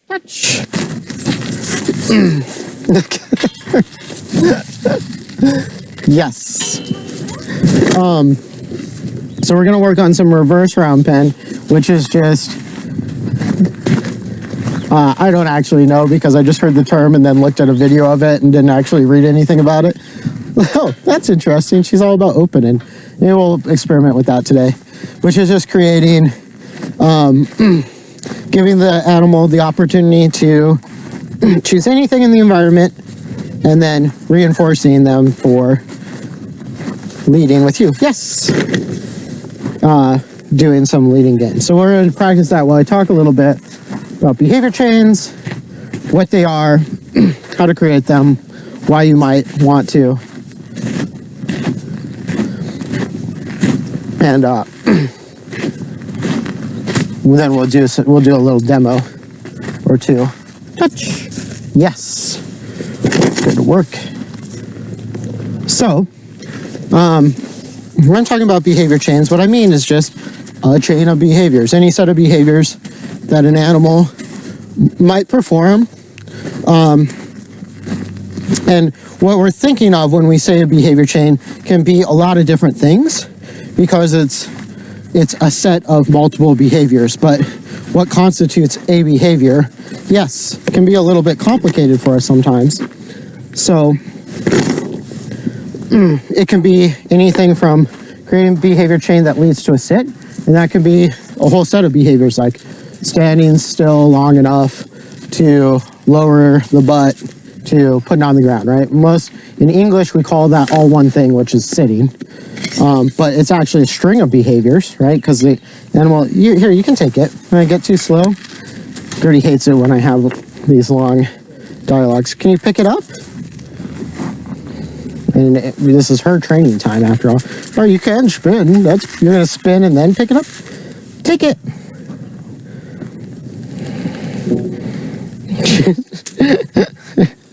Touch. Yes. So we're gonna work on some reverse round pen, which is just I don't actually know because I just heard the term and then looked at a video of it and didn't actually read anything about it. Oh, that's interesting. She's all about opening. Maybe we'll experiment with that today, which is just creating, giving the animal the opportunity to choose anything in the environment and then reinforcing them for leading with you. Yes. Doing some leading games. So we're going to practice that while I talk a little bit about behavior chains, what they are, how to create them, why you might want to. And then we'll do a little demo or two. Touch. Yes. Good work. So, when I'm talking about behavior chains, what I mean is just a chain of behaviors, any set of behaviors that an animal might perform. And what we're thinking of when we say a behavior chain can be a lot of different things because it's a set of multiple behaviors. But what constitutes a behavior, yes, can be a little bit complicated for us sometimes. So it can be anything from creating a behavior chain that leads to a sit, and that can be a whole set of behaviors like standing still long enough to lower the butt to putting on the ground, right? Most in English we call that all one thing, which is sitting, but it's actually a string of behaviors, right? Because the animal, here, you can take it. When I get too slow, Gertie hates it when I have these long dialogues. Can you pick it up? And this is her training time after all. Oh, you can spin. You're going to spin and then pick it up? Take it.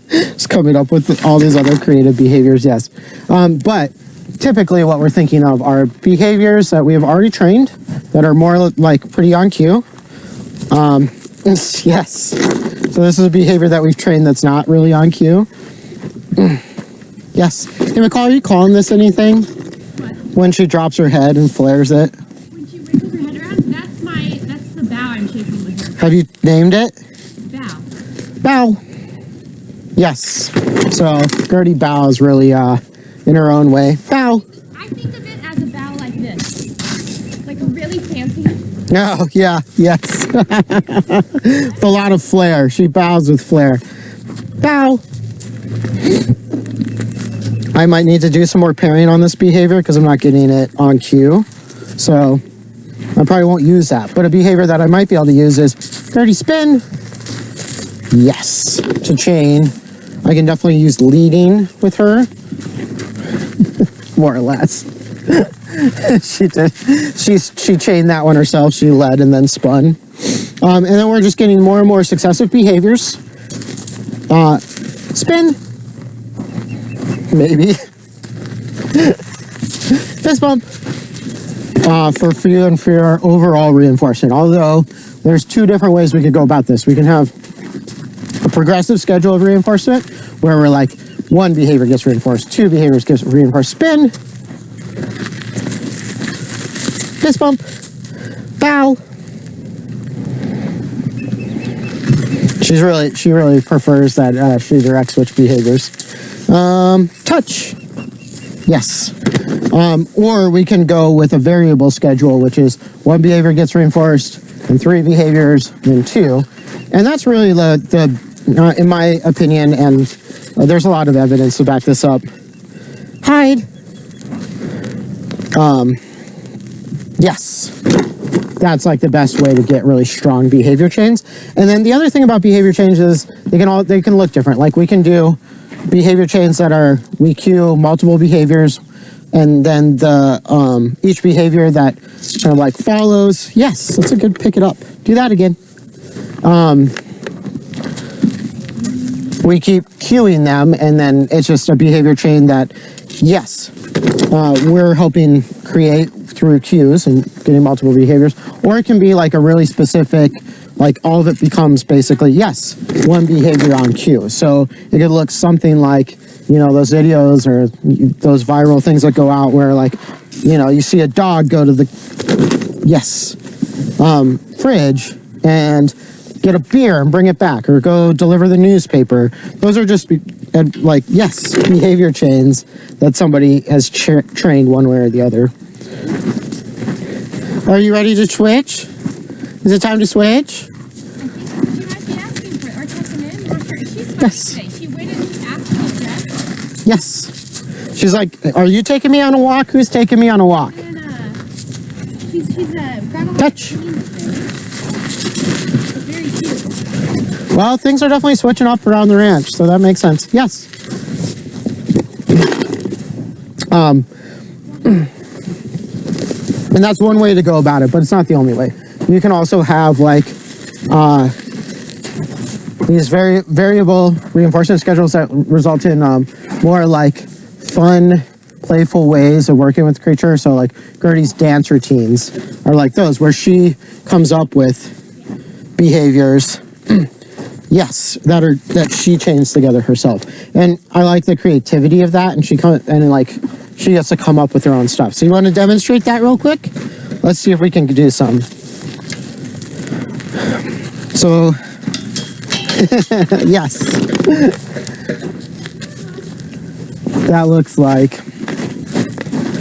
Just coming up with all these other creative behaviors, yes. But typically what we're thinking of are behaviors that we have already trained that are more like pretty on cue. Yes. So this is a behavior that we've trained that's not really on cue. Yes. Hey, McCall, are you calling this anything? What? When she drops her head and flares it? When she wiggles her head around, that's the bow I'm shaking with her. Have you named it? Bow. Bow. Yes. So Gertie bows really in her own way. Bow. I think of it as a bow like this. Like a really fancy. Oh, yeah. Yes. With a lot of flair. She bows with flair. Bow. I might need to do some more pairing on this behavior because I'm not getting it on cue. So I probably won't use that. But a behavior that I might be able to use is dirty spin. Yes. To chain. I can definitely use leading with her. More or less. She did. She chained that one herself. She led and then spun. And then we're just getting more and more successive behaviors. Spin. Maybe. Fist bump. For you and for your overall reinforcement. Although there's two different ways we could go about this. We can have a progressive schedule of reinforcement where we're like one behavior gets reinforced, two behaviors gets reinforced. Spin. Fist bump. Bow. She really prefers that she direct switch behaviors. Touch. Yes. Or we can go with a variable schedule, which is one behavior gets reinforced and three behaviors, then two. And that's really the in my opinion, and there's a lot of evidence to back this up. Hide. Yes. That's like the best way to get really strong behavior chains. And then the other thing about behavior chains is they can look different. Like we can do behavior chains that are, we cue multiple behaviors, and then the each behavior that kind of like follows. Yes, that's a good pick it up. Do that again. We keep cueing them, and then it's just a behavior chain that, yes, we're helping create through cues and getting multiple behaviors. Or it can be like a really specific, like all of it becomes basically, yes, one behavior on cue. So it could look something like, you know, those videos or those viral things that go out where like, you know, you see a dog go to the, yes, fridge and get a beer and bring it back, or go deliver the newspaper. Those are just like, yes, behavior chains that somebody has trained one way or the other. Are you ready to switch? Is it time to switch? I think she might be asking for it or checking in. Not sure. She's funny Yes. today. She waited to ask me to dress. Yes. She's like, are you taking me on a walk? Who's taking me on a walk? And she's grabbing Touch. very cute. Well, things are definitely switching up around the ranch, so that makes sense. Yes. And that's one way to go about it, but it's not the only way. You can also have like these variable reinforcement schedules that result in more like fun, playful ways of working with the creature. So like Gertie's dance routines are like those, where she comes up with behaviors, yes, that she chains together herself. And I like the creativity of that, and she gets to come up with her own stuff. So you want to demonstrate that real quick? Let's see if we can do some. So, yes. That looks like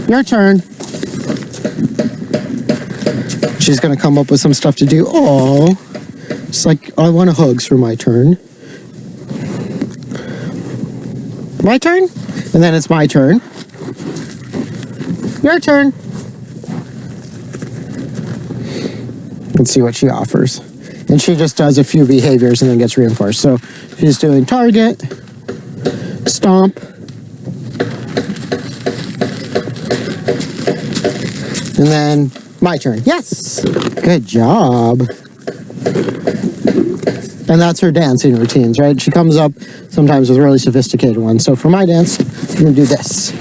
your turn. She's going to come up with some stuff to do. Oh, it's like, I want hugs for my turn. My turn? And then it's my turn. Your turn. Let's see what she offers. And she just does a few behaviors and then gets reinforced. So she's doing target, stomp, And then my turn. Yes! Good job. And that's her dancing routines, right? She comes up sometimes with really sophisticated ones. So for my dance, I'm gonna do this.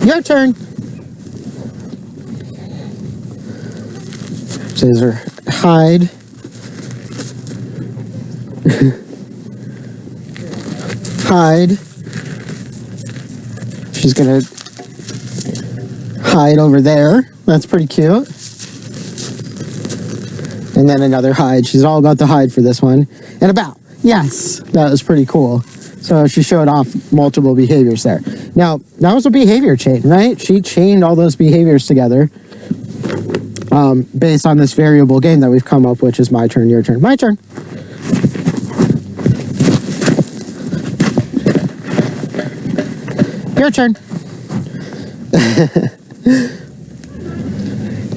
Your turn. Says her hide. Hide. She's gonna hide over there. That's pretty cute. And then another hide. She's all about the hide for this one. And a bow. Yes, that was pretty cool. So she showed off multiple behaviors there. Now, that was a behavior chain, right? She chained all those behaviors together based on this variable game that we've come up, which is my turn, your turn, my turn. Your turn.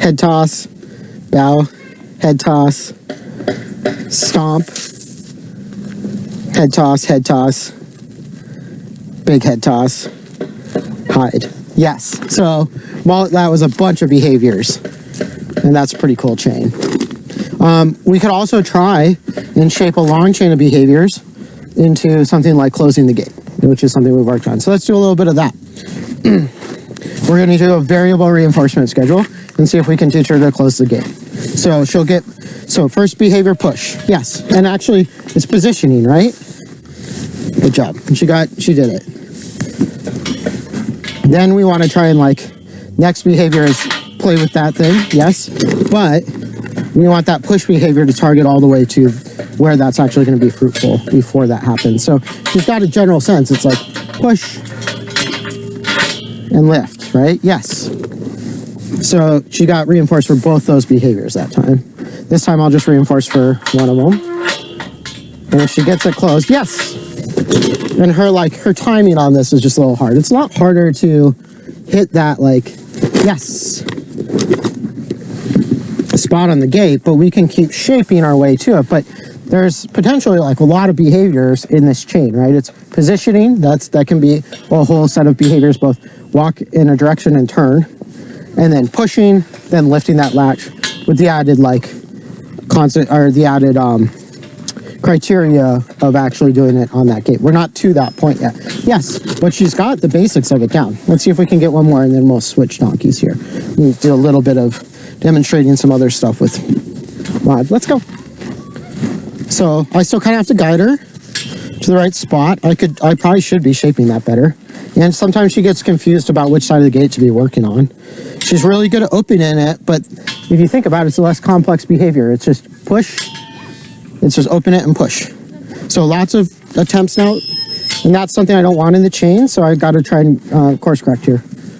Head toss, bow, head toss, stomp, head toss, big head toss, hide. Yes, so well, that was a bunch of behaviors, and that's a pretty cool chain. We could also try and shape a long chain of behaviors into something like closing the gate, which is something we've worked on. So let's do a little bit of that. We're going to do a variable reinforcement schedule and see if we can teach her to close the gate. So she'll get, so first behavior, push. Yes, and actually it's positioning, right? Good job. And she did it. Then we want to try and next behavior is play with that thing. Yes, but we want that push behavior to target all the way to where that's actually going to be fruitful before that happens. So she's got a general sense. It's like push and lift, right? Yes. So she got reinforced for both those behaviors that time. This time I'll just reinforce for one of them. And if she gets it closed, yes. And her timing on this is just a little hard. It's a lot harder to hit that yes spot on the gate, but we can keep shaping our way to it. But there's potentially a lot of behaviors in this chain, right? It's positioning, that can be a whole set of behaviors, both walk in a direction and turn, and then pushing, then lifting that latch with the added constant, or the added criteria of actually doing it on that gate. We're not to that point yet. Yes, but she's got the basics of it down. Let's see if we can get one more, and then we'll switch donkeys here. We'll do a little bit of demonstrating some other stuff with Mod. Let's go. So I still kind of have to guide her to the right spot. I probably should be shaping that better. And sometimes she gets confused about which side of the gate to be working on. She's really good at opening it, but if you think about it, it's a less complex behavior. It's just push. It's just open it and push. So lots of attempts now, and that's something I don't want in the chain, so I've got to try and course correct here,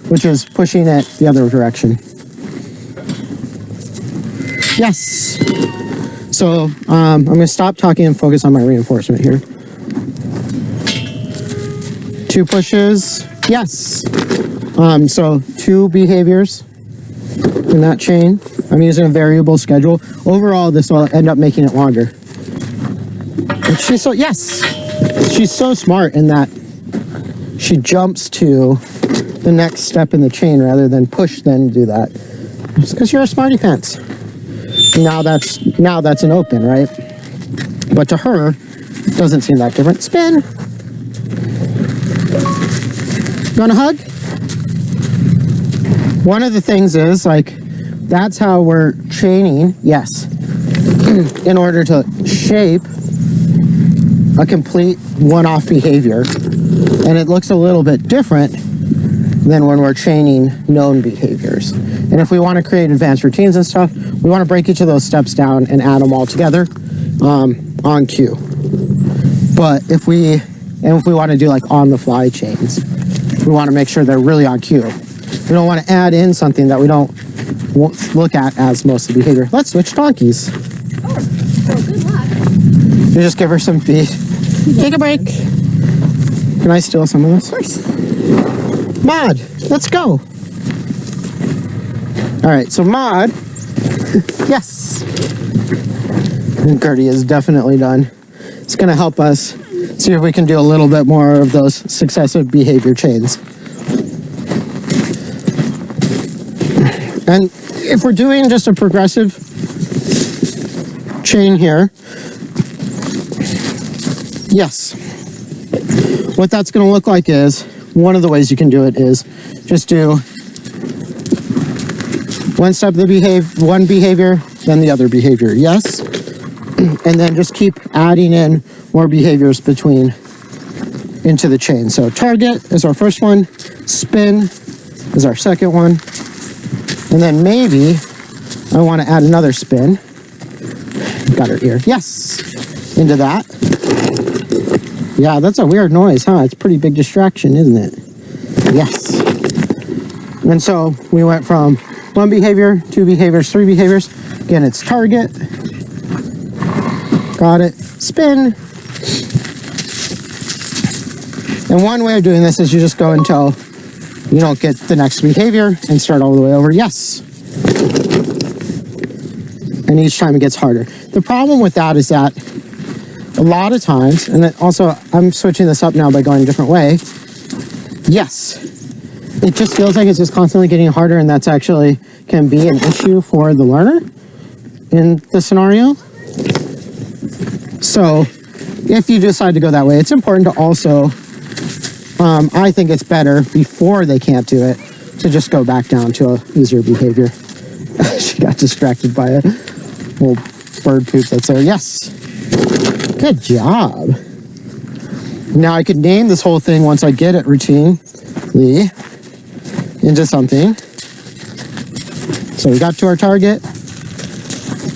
which is pushing it the other direction. Yes. So I'm going to stop talking and focus on my reinforcement here. 2 pushes. Yes. So 2 behaviors in that chain. I'm using a variable schedule. Overall, this will end up making it longer. And she's so smart in that she jumps to the next step in the chain rather than push, then do that. Just because you're a smarty pants. Now that's an open, right? But to her, it doesn't seem that different. Spin. You want a hug? One of the things is that's how we're chaining, yes, in order to shape a complete one-off behavior. And it looks a little bit different than when we're chaining known behaviors. And if we want to create advanced routines and stuff, we want to break each of those steps down and add them all together on cue. But if we want to do on-the-fly chains, we want to make sure they're really on cue. We don't want to add in something that we don't look at as most of the behavior. Let's switch donkeys. Oh, good luck. You just give her some feed. Take a break. Can I steal some of this? Of course. Mod, let's go. All right, so Mod, yes. And Gertie is definitely done. It's going to help us see if we can do a little bit more of those successive behavior chains. And if we're doing just a progressive chain here, yes, what that's going to look like is, one of the ways you can do it is just do one step of the one behavior, then the other behavior, yes, and then just keep adding in more behaviors into the chain. So target is our first one, spin is our second one, and then maybe I want to add another spin. Got her ear, yes, into that. Yeah, that's a weird noise, huh? It's a pretty big distraction, isn't it? Yes. And so we went from one behavior, two behaviors, three behaviors. Again, it's target. Got it. Spin. And one way of doing this is you just go until you don't get the next behavior and start all the way over. Yes. And each time it gets harder. The problem with that is that a lot of times, and also I'm switching this up now by going a different way. Yes, it just feels like it's just constantly getting harder, and that's actually can be an issue for the learner in the scenario. So if you decide to go that way, it's important to also, I think it's better before they can't do it to just go back down to an easier behavior. She got distracted by a little bird poop that's there. Yes. Good job. Now I could name this whole thing once I get it routinely into something. So we got to our target,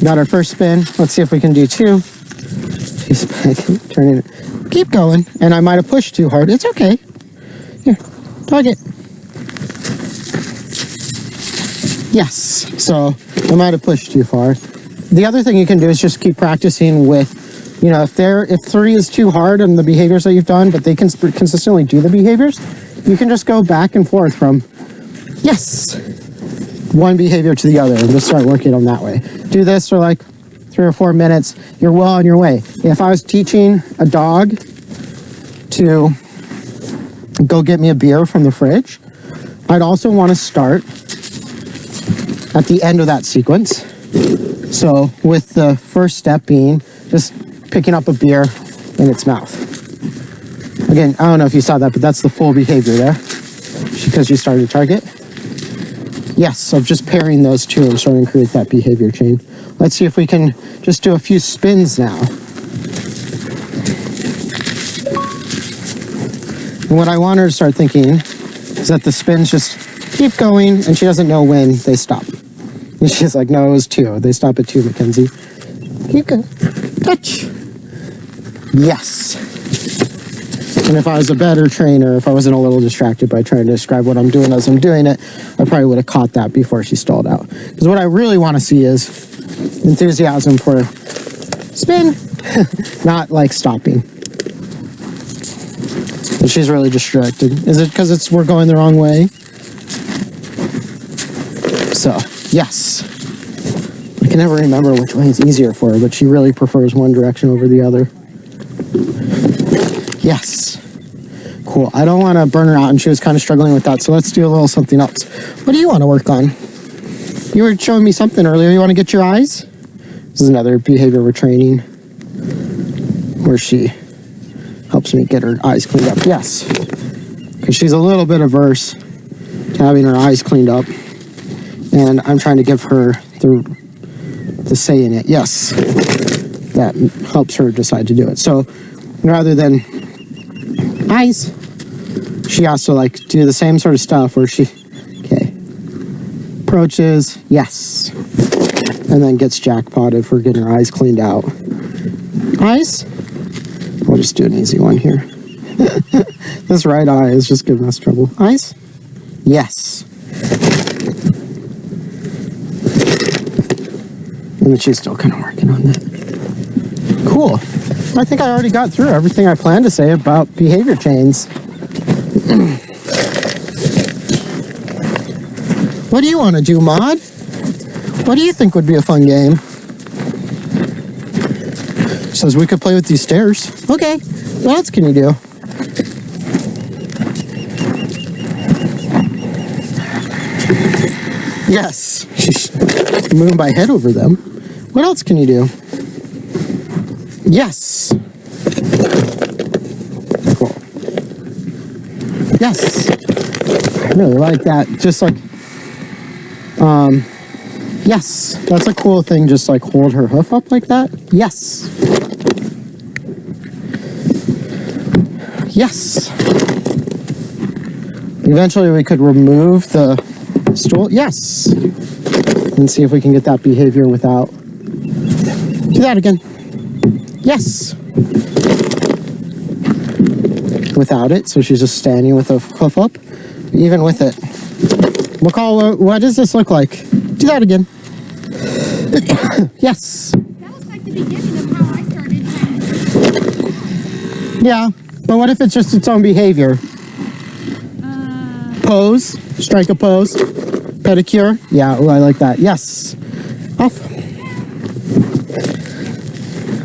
got our first spin. Let's see if we can do two. She's turning it. Keep going. And I might have pushed too hard. It's okay. Here, target. Yes. So I might have pushed too far. The other thing you can do is just keep practicing with, you know, if three is too hard on the behaviors that you've done, but they can consistently do the behaviors, you can just go back and forth from, yes, one behavior to the other and just start working on that way. Do this for like 3 or 4 minutes. You're well on your way. If I was teaching a dog to go get me a beer from the fridge, I'd also want to start at the end of that sequence. So with the first step being just picking up a beer in its mouth. Again, I don't know if you saw that, but that's the full behavior there because you started to target. Yes, so just pairing those two and starting to create that behavior chain. Let's see if we can just do a few spins now. And what I want her to start thinking is that the spins just keep going and she doesn't know when they stop. And she's like, no, it was 2. They stop at 2, Mackenzie. Keep going. Touch. Yes. And if I was a better trainer, if I wasn't a little distracted by trying to describe what I'm doing as I'm doing it, I probably would have caught that before she stalled out. Because what I really want to see is enthusiasm for spin, not like stopping. And she's really distracted. Is it because we're going the wrong way? So, yes. I can never remember which way is easier for her, but she really prefers one direction over the other. Yes. Cool. I don't want to burn her out, and she was kind of struggling with that, so let's do a little something else. What do you want to work on? You were showing me something earlier. You want to get your eyes? This is another behavior we're training where she helps me get her eyes cleaned up. Yes. Because she's a little bit averse to having her eyes cleaned up, and I'm trying to give her the say in it. Yes. That helps her decide to do it. So rather than eyes, she has to like do the same sort of stuff where she, okay, approaches, yes, and then gets jackpotted for getting her eyes cleaned out. Eyes? We'll just do an easy one here. This right eye is just giving us trouble. Eyes? Yes. And she's still kind of working on that. Cool. I think I already got through everything I planned to say about behavior chains. What do you want to do, Maud? What do you think would be a fun game? Says we could play with these stairs. Okay. What else can you do? Yes. She's moving my head over them. What else can you do? Yes. Cool. Yes. I really like that. Just like, yes. That's a cool thing. Just like hold her hoof up like that. Yes. Yes. Eventually we could remove the stool. Yes. And see if we can get that behavior without. Do that again. Yes. Without it. So she's just standing with a hoof up. Even with it. McCall, what does this look like? Do that again. Yes. That was like the beginning of how I started. Yeah. But what if it's just its own behavior? Pose. Strike a pose. Pedicure. Yeah, ooh, I like that. Yes. Off.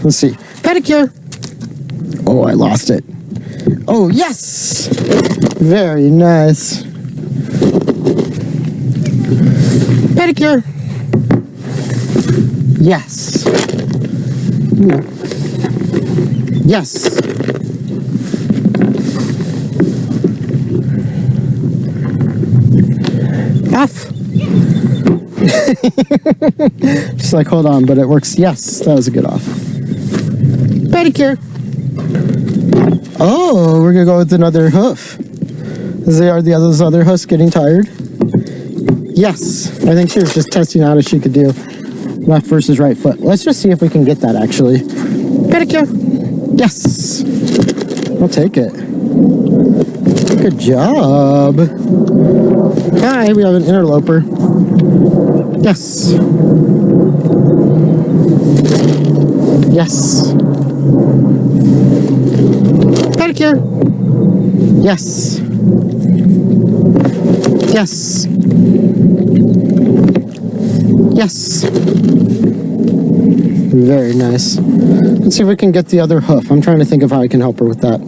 Let's see. Pedicure. Oh, I lost it. Oh, yes. Very nice. Pedicure. Yes. Yes. Off. Just like, hold on, but it works. Yes, that was a good off. Pedicure. Oh, we're gonna go with another hoof. Are the other hoofs getting tired? Yes, I think she was just testing out if she could do left versus right foot. Let's just see if we can get that actually. Pedicure. Yes. I'll take it. Good job. Hi, we have an interloper. Yes. Yes. Pedicure. Yes. Yes. Yes. Very nice. Let's see if we can get the other hoof. I'm trying to think of how I can help her with that.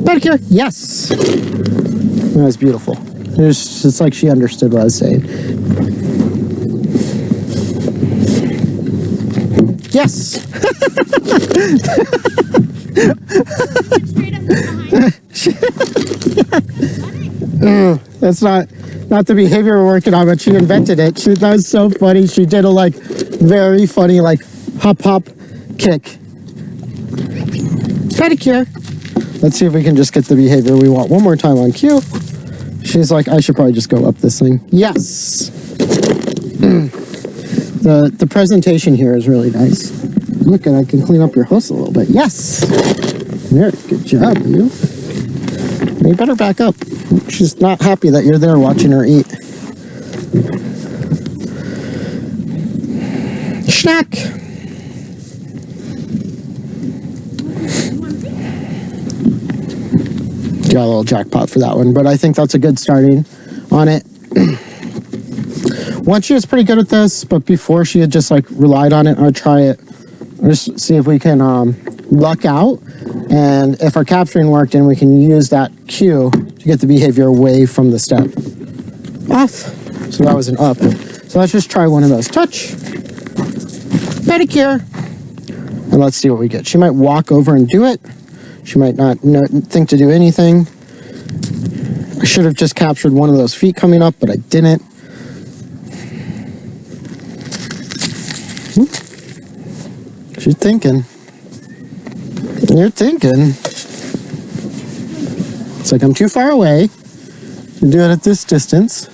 Pedicure. Yes. That was beautiful. It's like she understood what I was saying. Yes. Straight up behind. That's not the behavior we're working on, but she invented it. That was so funny. She did a like very funny like hop hop kick. Pedicure. Let's see if we can just get the behavior we want one more time on cue. She's like, I should probably just go up this thing. Yes. The presentation here is really nice. Look, and I can clean up your hoofs a little bit. Yes. Very good job, you. You better back up. She's not happy that you're there watching her eat. Snack. Got a little jackpot for that one, but I think that's a good starting on it. Once she was pretty good at this, but before she had just like relied on it, I'd try it. Just see if we can luck out, and if our capturing worked, and we can use that cue to get the behavior away from the step. Off. So that was an up. So let's just try one of those. Touch. Pedicure. And let's see what we get. She might walk over and do it. She might not think to do anything. I should have just captured one of those feet coming up, but I didn't. She's thinking. You're thinking. It's like, I'm too far away to do it at this distance.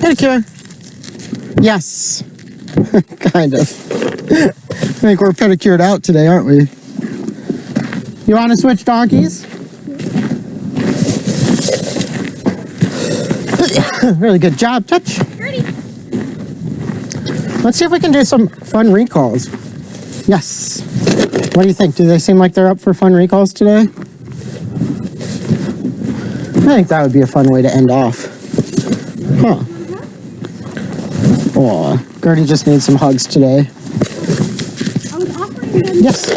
Pedicure. Yes. Kind of. I think we're pedicured out today, aren't we? You want to switch donkeys? Really good job. Touch. Let's see if we can do some fun recalls. Yes. What do you think? Do they seem like they're up for fun recalls today? I think that would be a fun way to end off. Huh. Aw, Gertie just needs some hugs today. I was offering them, Yes.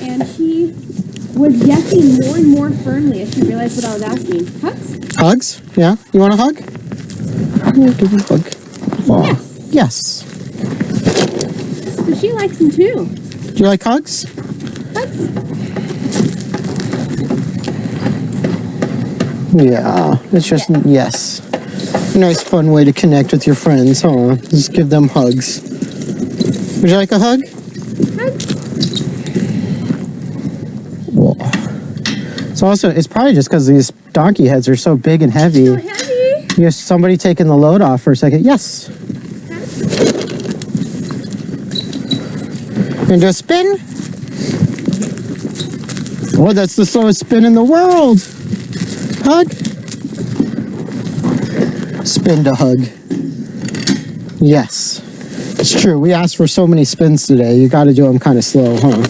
and she was yesing more and more firmly as she realized what I was asking. Hugs? Hugs? Yeah. You want a hug? I'll give you a hug. Oh, yes. So she likes them too. Do you like hugs? Hugs? Yeah. It's just, yes. Nice, fun way to connect with your friends, huh? Just give them hugs. Would you like a hug? Hugs? Whoa. It's probably just because these donkey heads are so big and heavy. So heavy. You have somebody taking the load off for a second. Yes. And just spin. Oh, that's the slowest spin in the world. Hug. Spin to hug. Yes. It's true. We asked for so many spins today. You got to do them kind of slow, huh?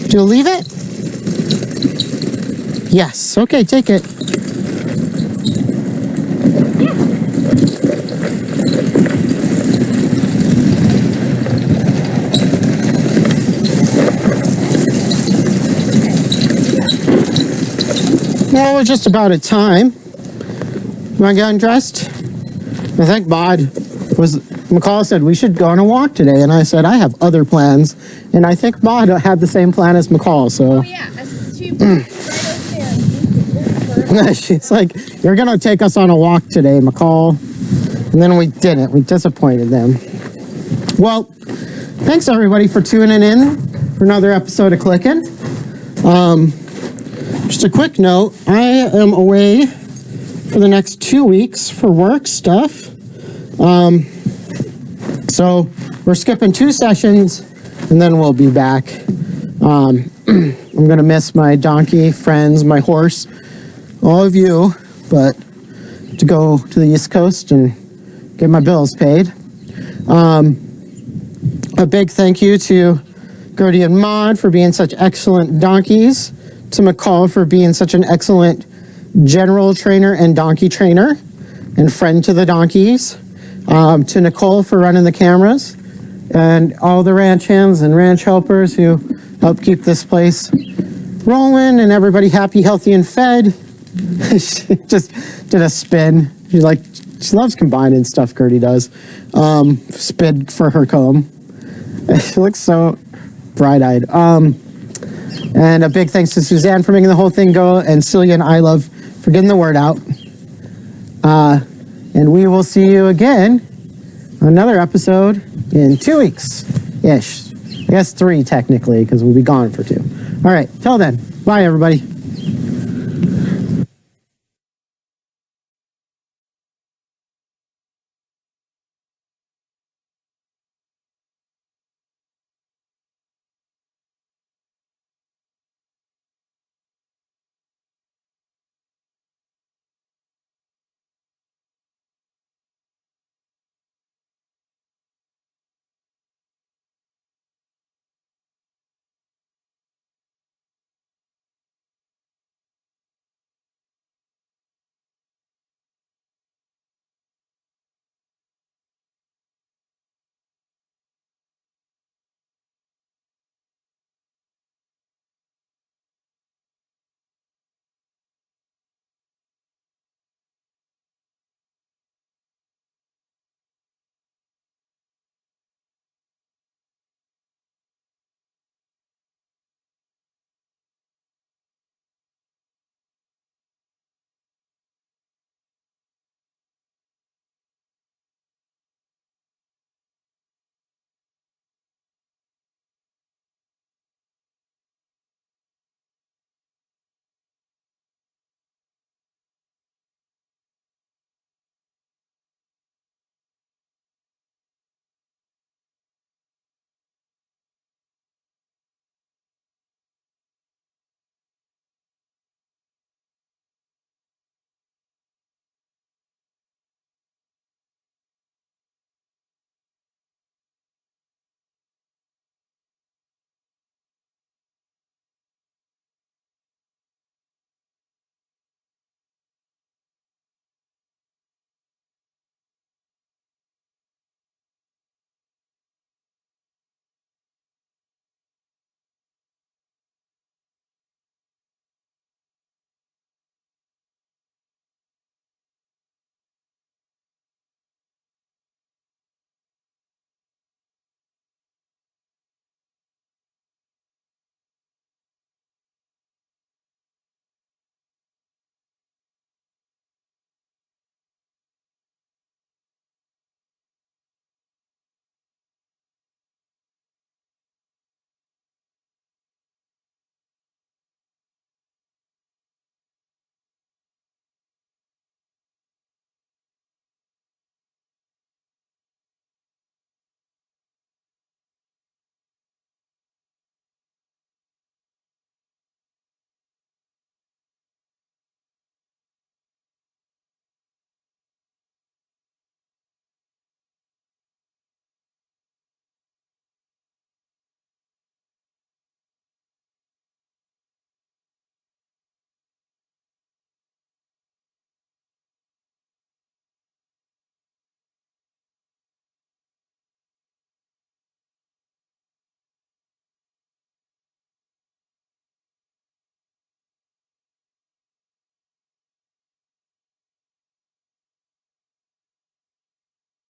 Do you leave it? Yes. Okay, take it. Well, we're just about at time. You want to get undressed? I think McCall said we should go on a walk today, and I said I have other plans, and I think Maud had the same plan as McCall, so. Oh yeah, she was right over there. She's like, you're going to take us on a walk today, McCall. And then we didn't. We disappointed them. Well, thanks everybody for tuning in for another episode of Clickin'. Just a quick note, I am away for the next 2 weeks for work stuff. So we're skipping 2 sessions and then we'll be back. I'm going to miss my donkey friends, my horse, all of you, but to go to the East Coast and get my bills paid. A big thank you to Gertie and Maud for being such excellent donkeys, to McCall for being such an excellent general trainer and donkey trainer and friend to the donkeys, to Nicole for running the cameras, and all the ranch hands and ranch helpers who help keep this place rolling and everybody happy, healthy, and fed. She just did a spin. She loves combining stuff, Gertie does. Spin for her comb. She looks so bright-eyed. And a big thanks to Suzanne for making the whole thing go, and Celia and I Love for getting the word out. And we will see you again on another episode in 2 weeks-ish. I guess 3 technically, because we'll be gone for 2. All right, till then. Bye, everybody.